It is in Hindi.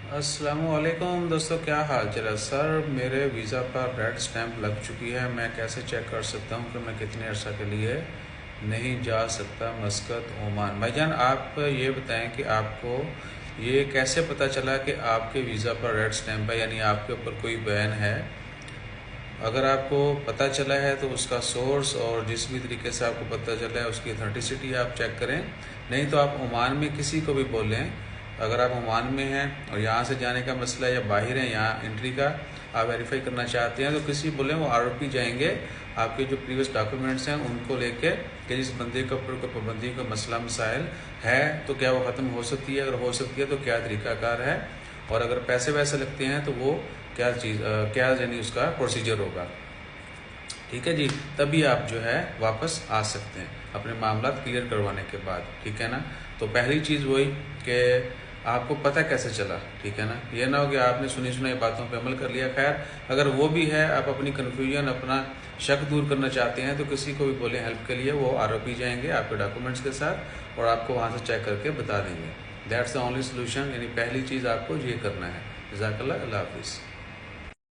अस्सलामुअलैकुम दोस्तों, क्या हाल चाल है। सर, मेरे वीज़ा पर रेड स्टैंप लग चुकी है। मैं कैसे चेक कर सकता हूँ कि मैं कितने अर्सा के लिए नहीं जा सकता मस्कत ओमान। भाईजान, आप ये बताएं कि आपको ये कैसे पता चला कि आपके वीज़ा पर रेड स्टैंप है, यानी आपके ऊपर कोई बैन है। अगर आपको पता चला है तो उसका सोर्स और जिस भी तरीके से आपको पता चला है उसकी अथेंटिसिटी आप चेक करें। नहीं तो आप ओमान में किसी को भी बोलें। अगर आप ओमान में हैं और यहाँ से जाने का मसला है या बाहर है, यहाँ एंट्री का आप वेरीफाई करना चाहते हैं, तो किसी बोलें, वो आरओपी जाएंगे। आपके जो प्रीवियस डॉक्यूमेंट्स हैं उनको लेके कि जिस बंदे के ऊपर कोई पाबंदी का मसला मसाइल है तो क्या वो ख़त्म हो सकती है, अगर हो सकती है तो क्या तरीकाकार है, और अगर पैसे वैसे लगते हैं तो वो क्या चीज़ क्या यानी उसका प्रोसीजर होगा। ठीक है जी, तभी आप जो है वापस आ सकते हैं अपने मामला क्लियर करवाने के बाद। ठीक है ना। तो पहली चीज़ वही कि आपको पता कैसे चला। ठीक है ना, ये ना हो कि आपने सुनी सुनाई बातों पे अमल कर लिया। खैर, अगर वो भी है, आप अपनी कन्फ्यूजन, अपना शक दूर करना चाहते हैं, तो किसी को भी बोलें हेल्प के लिए। वो आरओपी जाएंगे आपके डॉक्यूमेंट्स के साथ और आपको वहाँ से चेक करके बता देंगे। दैट्स द ओनली सोल्यूशन, यानी पहली चीज़ आपको ये करना है। जज़ाकल्लाह, अल्लाह हाफिज़।